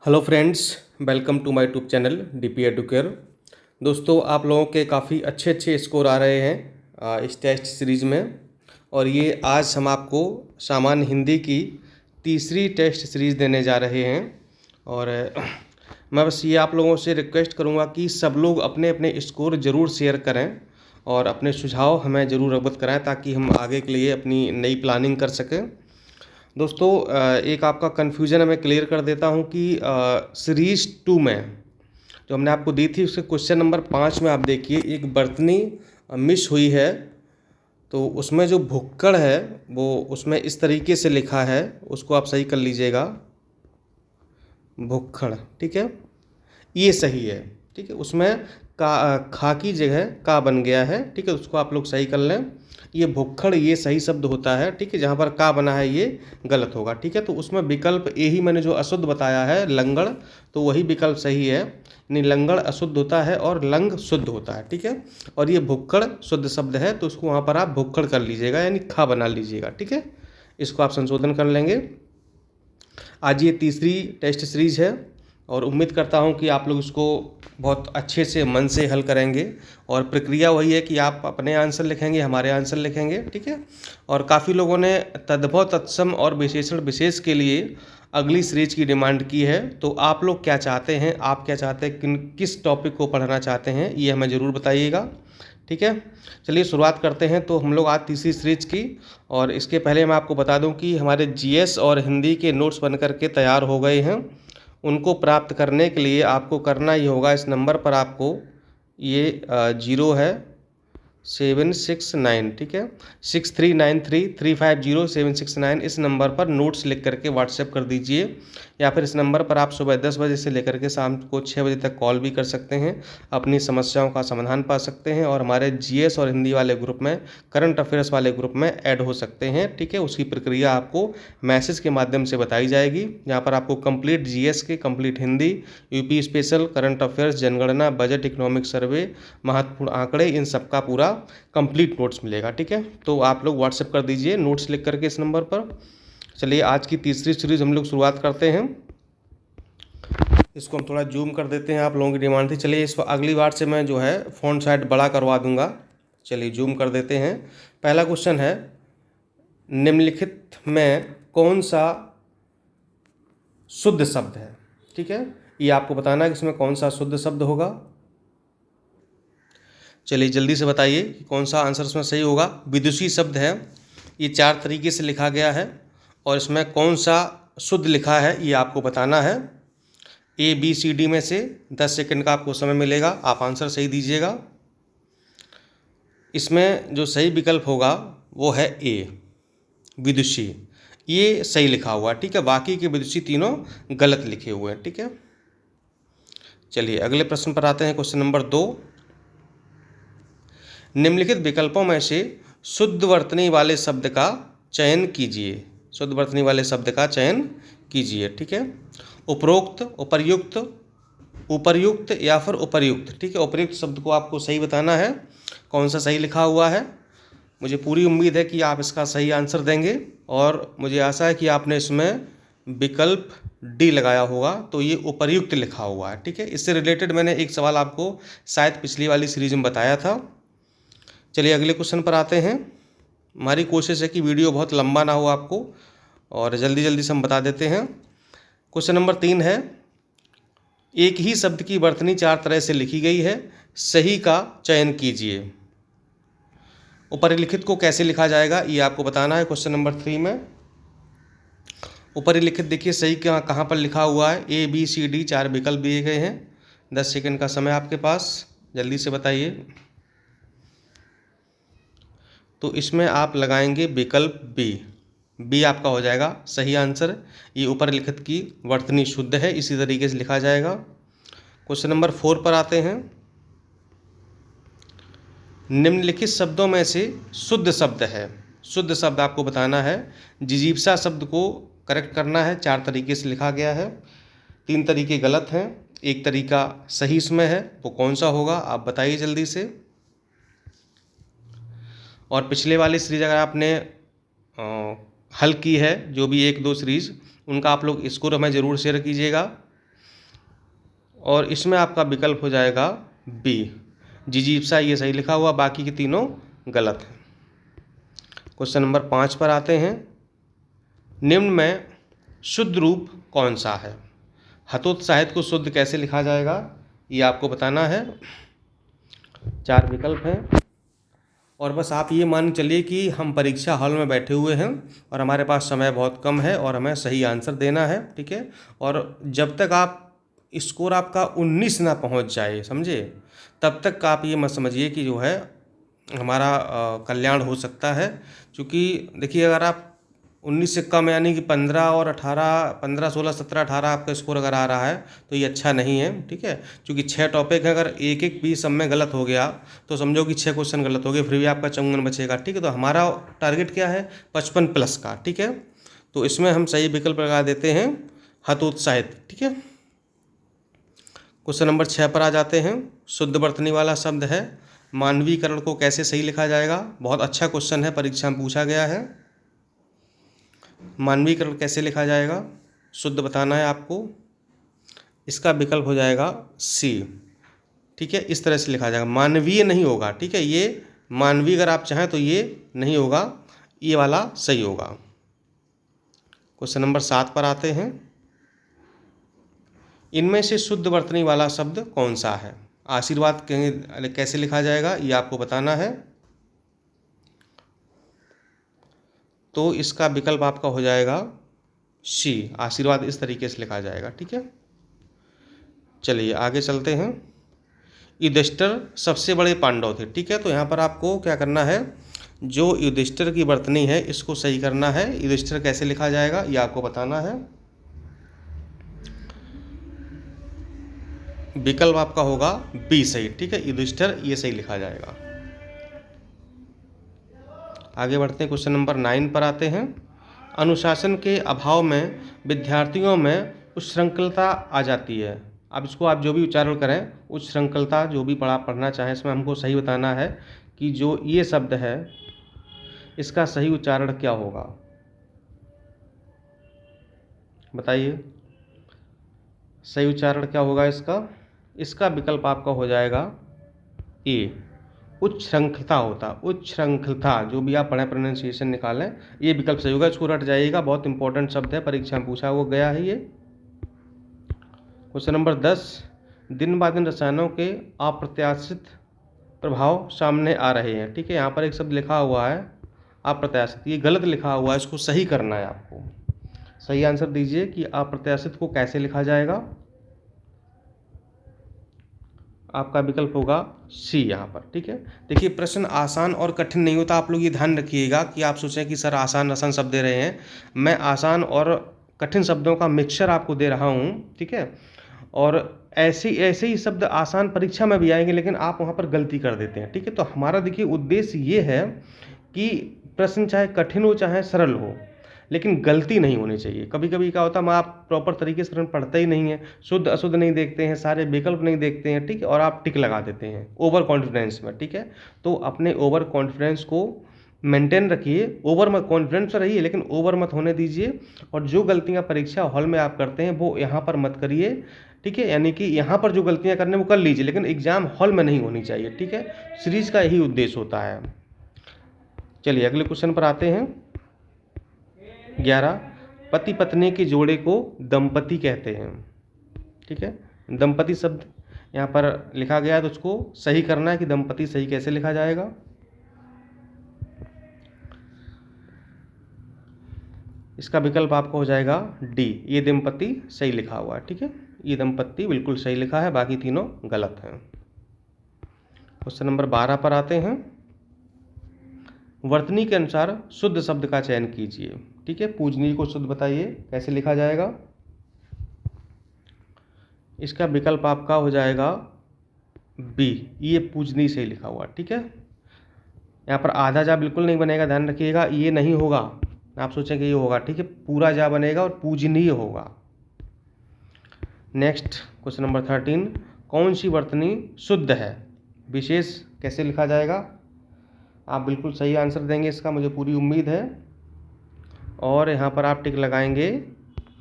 Hello friends, welcome to my YouTube channel DP Educare. दोस्तों, आप लोगों के काफ़ी अच्छे स्कोर आ रहे हैं इस टेस्ट सीरीज़ में। और ये आज हम आपको सामान्य हिंदी की तीसरी टेस्ट सीरीज़ देने जा रहे हैं। और मैं बस ये आप लोगों से रिक्वेस्ट करूँगा कि सब लोग अपने अपने स्कोर ज़रूर शेयर करें और अपने सुझाव हमें ज़रूर अवगत कराएं ताकि हम आगे के लिए अपनी नई प्लानिंग कर सकें। दोस्तों, एक आपका कन्फ्यूज़न मैं क्लियर कर देता हूँ कि सीरीज़ 2 में जो हमने आपको दी थी उसके क्वेश्चन नंबर 5 में आप देखिए एक बर्तनी मिस हुई है। तो उसमें जो भुक्कड़ है वो उसमें इस तरीके से लिखा है, उसको आप सही कर लीजिएगा। भुक्खड़, ठीक है, ये सही है। ठीक है, उसमें का खा की जगह का बन गया है। ठीक है, उसको आप लोग सही कर लें। ये भुक्खड़ ये सही शब्द होता है। ठीक है, जहाँ पर का बना है ये गलत होगा। ठीक है, तो उसमें विकल्प ए ही मैंने जो अशुद्ध बताया है लंगड़, तो वही विकल्प सही है। यानी लंगड़ अशुद्ध होता है और लंग शुद्ध होता है। ठीक है, और ये भुक्कड़ शुद्ध शब्द है तो उसको वहाँ पर आप भुक्कड़ कर लीजिएगा, यानी खा बना लीजिएगा। ठीक है, इसको आप संशोधन कर लेंगे। आज ये तीसरी टेस्ट सीरीज़ है और उम्मीद करता हूँ कि आप लोग इसको बहुत अच्छे से मन से हल करेंगे। और प्रक्रिया वही है कि आप अपने आंसर लिखेंगे, हमारे आंसर लिखेंगे। ठीक है, और काफ़ी लोगों ने तद्भव तत्सम और विशेषण विशेष के लिए अगली सीरीज की डिमांड की है। तो आप लोग क्या चाहते हैं, आप क्या चाहते हैं, किस टॉपिक को पढ़ना चाहते हैं, ये हमें ज़रूर बताइएगा। ठीक है, चलिए शुरुआत करते हैं। तो हम लोग आज तीसरी सीरीज की, और इसके पहले मैं आपको बता दूं कि हमारे जीएस और हिंदी के नोट्स बनकर के तैयार हो गए हैं। उनको प्राप्त करने के लिए आपको करना ही होगा, इस नंबर पर आपको ये 0 है 769, ठीक है, 6393350769 इस नंबर पर नोट्स लिख करके व्हाट्सएप कर दीजिए। या फिर इस नंबर पर आप सुबह 10 बजे से लेकर के शाम को 6 बजे तक कॉल भी कर सकते हैं, अपनी समस्याओं का समाधान पा सकते हैं और हमारे जीएस और हिंदी वाले ग्रुप में, करंट अफेयर्स वाले ग्रुप में ऐड हो सकते हैं। ठीक है, उसकी प्रक्रिया आपको मैसेज के माध्यम से बताई जाएगी, जहाँ पर आपको कंप्लीट जीएस के, complete Hindi, UP special, current affairs, जनगणना, बजट, इकोनॉमिक सर्वे, महत्वपूर्ण आंकड़े, इन सबका पूरा कंप्लीट नोट्स मिलेगा। ठीक है, तो आप लोग व्हाट्सएप कर दीजिए नोट्स लिख करके इस नंबर पर। चलिए आज की तीसरी सीरीज हम लोग शुरुआत करते हैं। इसको हम थोड़ा जूम कर देते हैं, आप लोगों की डिमांड थी। चलिए इस अगली बार से मैं जो है फ़ॉन्ट साइज बड़ा करवा दूंगा। चलिए जूम कर देते हैं। पहला क्वेश्चन है, निम्नलिखित में कौन सा शुद्ध शब्द है। ठीक है, ये आपको बताना है कि इसमें कौन सा शुद्ध शब्द होगा। चलिए जल्दी से बताइए कि कौन सा आंसर इसमें सही होगा। विदुषी शब्द है, ये 4 तरीके से लिखा गया है और इसमें कौन सा शुद्ध लिखा है ये आपको बताना है। ए बी सी डी में से 10 सेकंड का आपको समय मिलेगा, आप आंसर सही दीजिएगा। इसमें जो सही विकल्प होगा वो है ए, विदुषी, ये सही लिखा हुआ है। ठीक है, बाकी के विदुषी तीनों गलत लिखे हुए हैं। ठीक है, चलिए अगले प्रश्न पर आते हैं। क्वेश्चन नंबर 2, निम्नलिखित विकल्पों में से शुद्ध वर्तनी वाले शब्द का चयन कीजिए। शुद्ध वर्तनी वाले शब्द का चयन कीजिए। ठीक है, उपरोक्त, उपर्युक्त, उपर्युक्त या फिर उपर्युक्त। ठीक है, उपर्युक्त शब्द को आपको सही बताना है, कौन सा सही लिखा हुआ है। मुझे पूरी उम्मीद है कि आप इसका सही आंसर देंगे और मुझे आशा है कि आपने इसमें विकल्प डी लगाया होगा, तो ये उपर्युक्त लिखा हुआ है। ठीक है, इससे रिलेटेड मैंने एक सवाल आपको शायद पिछली वाली सीरीज में बताया था। चलिए अगले क्वेश्चन पर आते हैं। हमारी कोशिश है कि वीडियो बहुत लंबा ना हो आपको, और जल्दी जल्दी से हम बता देते हैं। क्वेश्चन नंबर 3 है, एक ही शब्द की वर्तनी 4 तरह से लिखी गई है, सही का चयन कीजिए। ऊपरी को कैसे लिखा जाएगा ये आपको बताना है। क्वेश्चन नंबर 3 में ऊपरी लिखित देखिए सही कहाँ पर लिखा हुआ है। ए बी सी डी 4 विकल्प दिए गए हैं। 10 सेकंड का समय आपके पास, जल्दी से बताइए। तो इसमें आप लगाएंगे विकल्प बी, बी आपका हो जाएगा सही आंसर। ये ऊपर लिखित की वर्तनी शुद्ध है, इसी तरीके से लिखा जाएगा। क्वेश्चन नंबर 4 पर आते हैं। निम्नलिखित शब्दों में से शुद्ध शब्द है, शुद्ध शब्द आपको बताना है। जिजीप्सा शब्द को करेक्ट करना है, 4 तरीके से लिखा गया है, 3 तरीके गलत हैं, एक तरीका सही इसमें है, वो कौन सा होगा आप बताइए जल्दी से। और पिछले वाली सीरीज अगर आपने हल की है, जो भी 1-2 सीरीज, उनका आप लोग स्कोर हमें ज़रूर शेयर कीजिएगा। और इसमें आपका विकल्प हो जाएगा बी, जिजीप्सा, ये सही लिखा हुआ, बाकी के तीनों गलत हैं। क्वेश्चन नंबर 5 पर आते हैं। निम्न में शुद्ध रूप कौन सा है? हतोत्साहित को शुद्ध कैसे लिखा जाएगा, ये आपको बताना है। 4 विकल्प हैं और बस आप ये मान चलिए कि हम परीक्षा हॉल में बैठे हुए हैं और हमारे पास समय बहुत कम है और हमें सही आंसर देना है, ठीक है। और जब तक आप स्कोर आपका 19 ना पहुंच जाए, समझे, तब तक आप ये मत समझिए कि जो है हमारा कल्याण हो सकता है। क्योंकि देखिए, अगर आप 19 से कम यानी कि 15 और 18, 15, 16, 17, 18 आपका स्कोर अगर आ रहा है तो ये अच्छा नहीं है, ठीक है। क्योंकि 6 टॉपिक है, अगर एक एक भी सब में गलत हो गया तो समझो कि 6 क्वेश्चन गलत हो गए, फिर भी आपका 54 बचेगा, ठीक है। तो हमारा टारगेट क्या है? 55 प्लस का, ठीक है। तो इसमें हम सही विकल्प लगा देते हैं हतोत्साहित, ठीक है। क्वेश्चन नंबर 6 पर आ जाते हैं। शुद्ध वर्तनी वाला शब्द है, मानवीकरण को कैसे सही लिखा जाएगा? बहुत अच्छा क्वेश्चन है, परीक्षा में पूछा गया है। मानवीकरण कैसे लिखा जाएगा, शुद्ध बताना है आपको। इसका विकल्प हो जाएगा सी, ठीक है। इस तरह से लिखा जाएगा, मानवीय नहीं होगा, ठीक है। ये मानवीय अगर आप चाहें तो ये नहीं होगा, ये वाला सही होगा। क्वेश्चन नंबर 7 पर आते हैं। इनमें से शुद्ध वर्तनी वाला शब्द कौन सा है? आशीर्वाद कैसे लिखा जाएगा, ये आपको बताना है। तो इसका विकल्प आपका हो जाएगा सी, आशीर्वाद इस तरीके से लिखा जाएगा, ठीक है। चलिए आगे चलते हैं। युधिष्ठिर सबसे बड़े पांडव थे, ठीक है। तो यहाँ पर आपको क्या करना है, जो युधिष्ठिर की वर्तनी है इसको सही करना है। युधिष्ठिर कैसे लिखा जाएगा ये आपको बताना है। विकल्प आपका होगा बी सही, ठीक है। युधिष्ठिर ये सही लिखा जाएगा। आगे बढ़ते हैं, क्वेश्चन नंबर 9 पर आते हैं। अनुशासन के अभाव में विद्यार्थियों में उच्छृंखलता आ जाती है। अब इसको आप जो भी उच्चारण करें, उच्छृंखलता जो भी पढ़ना चाहें, इसमें हमको सही बताना है कि जो ये शब्द है इसका सही उच्चारण क्या होगा, बताइए। सही उच्चारण क्या होगा इसका? इसका विकल्प आपका हो जाएगा ए, उच्छृंखलता होता, उच्छृंखलता, जो भी आप पढ़ें प्रोनाउंसिएशन निकालें, ये विकल्प सही होगा। इसको रट जाइएगा, बहुत इंपॉर्टेंट शब्द है, परीक्षा में पूछा हुआ गया है ये। Question number 10। दिन ब दिन रसायनों के अप्रत्याशित प्रभाव सामने आ रहे हैं, ठीक है। यहाँ पर एक शब्द लिखा हुआ है अप्रत्याशित, ये गलत लिखा हुआ है, इसको सही करना है आपको। सही आंसर दीजिए कि अप्रत्याशित को कैसे लिखा जाएगा। आपका विकल्प होगा सी यहाँ पर, ठीक है। देखिए, प्रश्न आसान और कठिन नहीं होता, आप लोग ये ध्यान रखिएगा कि आप सोचें कि सर आसान आसान शब्द दे रहे हैं। मैं आसान और कठिन शब्दों का मिक्सचर आपको दे रहा हूँ, ठीक है। और ऐसे ही शब्द आसान परीक्षा में भी आएंगे, लेकिन आप वहाँ पर गलती कर देते हैं, ठीक है। तो हमारा देखिए उद्देश्य ये है कि प्रश्न चाहे कठिन हो चाहे सरल हो, लेकिन गलती नहीं होनी चाहिए। कभी कभी क्या होता है, आप प्रॉपर तरीके से प्रश्न पढ़ते ही नहीं हैं, शुद्ध अशुद्ध नहीं देखते हैं, सारे विकल्प नहीं देखते हैं, ठीक है, और आप टिक लगा देते हैं ओवर कॉन्फिडेंस में, ठीक है। तो अपने ओवर कॉन्फिडेंस को मेंटेन रखिए, ओवर मत कॉन्फिडेंस रहिए लेकिन ओवर मत होने दीजिए। और जो गलतियां परीक्षा हॉल में आप करते हैं वो यहाँ पर मत करिए, ठीक है। यानी कि यहाँ पर जो गलतियां करने वो कर लीजिए, लेकिन एग्जाम हॉल में नहीं होनी चाहिए, ठीक है। सीरीज का यही उद्देश्य होता है। चलिए अगले क्वेश्चन पर आते हैं। 11। पति पत्नी के जोड़े को दंपति कहते हैं, ठीक है। दंपति शब्द यहाँ पर लिखा गया है तो उसको सही करना है कि दंपति सही कैसे लिखा जाएगा। इसका विकल्प आपको हो जाएगा डी, ये दंपति सही लिखा हुआ है, ठीक है। ये दंपति बिल्कुल सही लिखा है, बाकी तीनों गलत हैं। क्वेश्चन नंबर 12 पर आते हैं। वर्तनी के अनुसार शुद्ध शब्द का चयन कीजिए, ठीक है। पूजनीय को शुद्ध बताइए कैसे लिखा जाएगा। इसका विकल्प आपका हो जाएगा बी, ये पूजनीय सही लिखा हुआ, ठीक है। यहाँ पर आधा जा बिल्कुल नहीं बनेगा, ध्यान रखिएगा, ये नहीं होगा, आप सोचेंगे ये होगा, ठीक है। पूरा जा बनेगा और पूजनीय होगा। Next question number 13। कौन सी वर्तनी शुद्ध है, विशेष कैसे लिखा जाएगा। आप बिल्कुल सही आंसर देंगे, इसका मुझे पूरी उम्मीद है। और यहाँ पर आप टिक लगाएंगे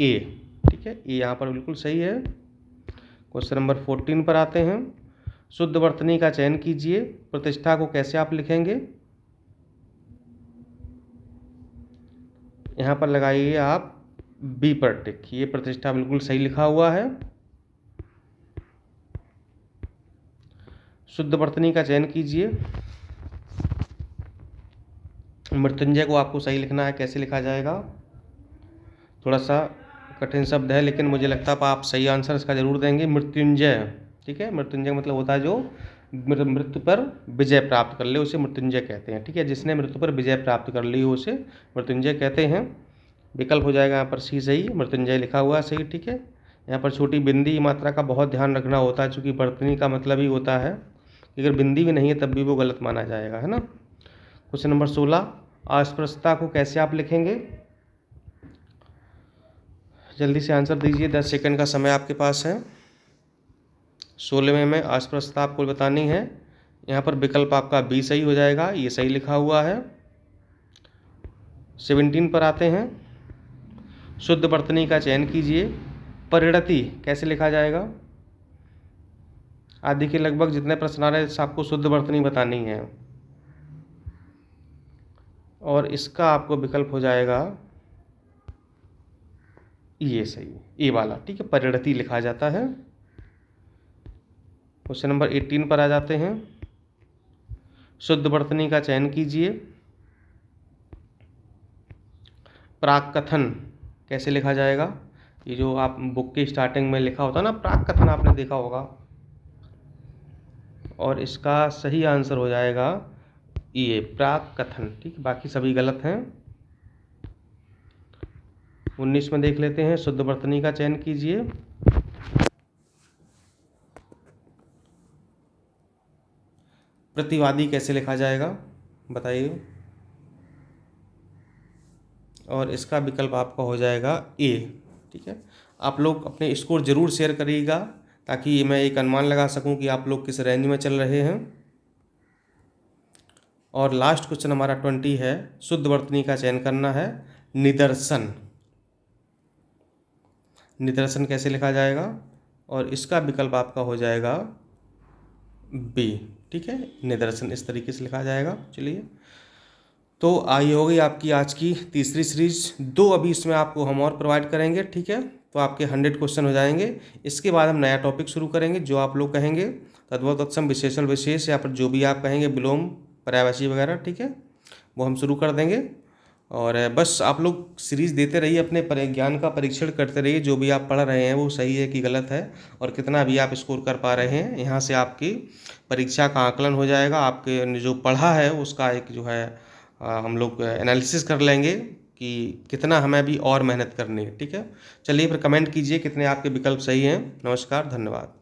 ए, ठीक है, ये यहाँ पर बिल्कुल सही है। क्वेश्चन नंबर 14 पर आते हैं। शुद्ध वर्तनी का चयन कीजिए। प्रतिष्ठा को कैसे आप लिखेंगे? यहाँ पर लगाइए आप बी पर टिक। ये प्रतिष्ठा बिल्कुल सही लिखा हुआ है। शुद्ध वर्तनी का चयन कीजिए। मृत्युंजय को आपको सही लिखना है। कैसे लिखा जाएगा? थोड़ा सा कठिन शब्द है, लेकिन मुझे लगता है आप सही आंसर इसका जरूर देंगे। मृत्युंजय, ठीक है। मृत्युंजय मतलब होता है जो मृत्यु पर विजय प्राप्त कर ले, उसे मृत्युंजय कहते हैं, ठीक है। जिसने मृत्यु पर विजय प्राप्त कर ली हो उसे मृत्युंजय कहते हैं। विकल्प हो जाएगा यहाँ पर सी सही, मृत्युंजय लिखा हुआ है सही, ठीक है। यहाँ पर छोटी बिंदी मात्रा का बहुत ध्यान रखना होता है, चूँकि वर्तनी का मतलब ही होता है। अगर बिंदी भी नहीं है तब भी वो गलत माना जाएगा, है ना। क्वेश्चन नंबर 16, अस्पृश्यता को कैसे आप लिखेंगे? जल्दी से आंसर दीजिए, 10 सेकंड का समय आपके पास है। 16वें में अस्पृश्यता आपको बतानी है। यहाँ पर विकल्प आपका बी सही हो जाएगा, ये सही लिखा हुआ है। 17 पर आते हैं। शुद्ध वर्तनी का चयन कीजिए। परिणति कैसे लिखा जाएगा? आदि के लगभग जितने प्रश्न आ रहे हैं आपको शुद्ध वर्तनी बतानी है, और इसका आपको विकल्प हो जाएगा ये सही, ए वाला, ठीक है। परिणति लिखा जाता है। क्वेश्चन नंबर 18 पर आ जाते हैं। शुद्ध वर्तनी का चयन कीजिए। प्राक कथन कैसे लिखा जाएगा? ये जो आप बुक की स्टार्टिंग में लिखा होता है ना प्राक कथन, आपने देखा होगा, और इसका सही आंसर हो जाएगा ये प्राक कथन, ठीक। बाकी सभी गलत हैं। 19 में देख लेते हैं। शुद्ध वर्तनी का चयन कीजिए। प्रतिवादी कैसे लिखा जाएगा बताइए? और इसका विकल्प आपका हो जाएगा ए, ठीक है। आप लोग अपने स्कोर जरूर शेयर करिएगा ताकि मैं एक अनुमान लगा सकूं कि आप लोग किस रेंज में चल रहे हैं। और लास्ट क्वेश्चन हमारा 20 है। शुद्ध वर्तनी का चयन करना है। निदर्शन, निदर्शन कैसे लिखा जाएगा? और इसका विकल्प आपका हो जाएगा बी, ठीक है। निदर्शन इस तरीके से लिखा जाएगा। चलिए, तो आई हो गई आपकी आज की तीसरी सीरीज। 2 अभी इसमें आपको हम और प्रोवाइड करेंगे, ठीक है। तो आपके 100 क्वेश्चन हो जाएंगे। इसके बाद हम नया टॉपिक शुरू करेंगे, जो आप लोग कहेंगे तद्भव तत्सम विशेषण विशेष, या फिर जो भी आप कहेंगे विलोम पर्यायवाची वगैरह, ठीक है, वो हम शुरू कर देंगे। और बस आप लोग सीरीज़ देते रहिए, अपने ज्ञान का परीक्षण करते रहिए। जो भी आप पढ़ रहे हैं वो सही है कि गलत है, और कितना भी आप स्कोर कर पा रहे हैं, यहाँ से आपकी परीक्षा का आकलन हो जाएगा। आपके जो पढ़ा है उसका एक जो है हम लोग एनालिसिस कर लेंगे कि कितना हमें अभी और मेहनत करनी है, ठीक है। चलिए फिर कमेंट कीजिए कितने आपके विकल्प सही हैं। नमस्कार, धन्यवाद।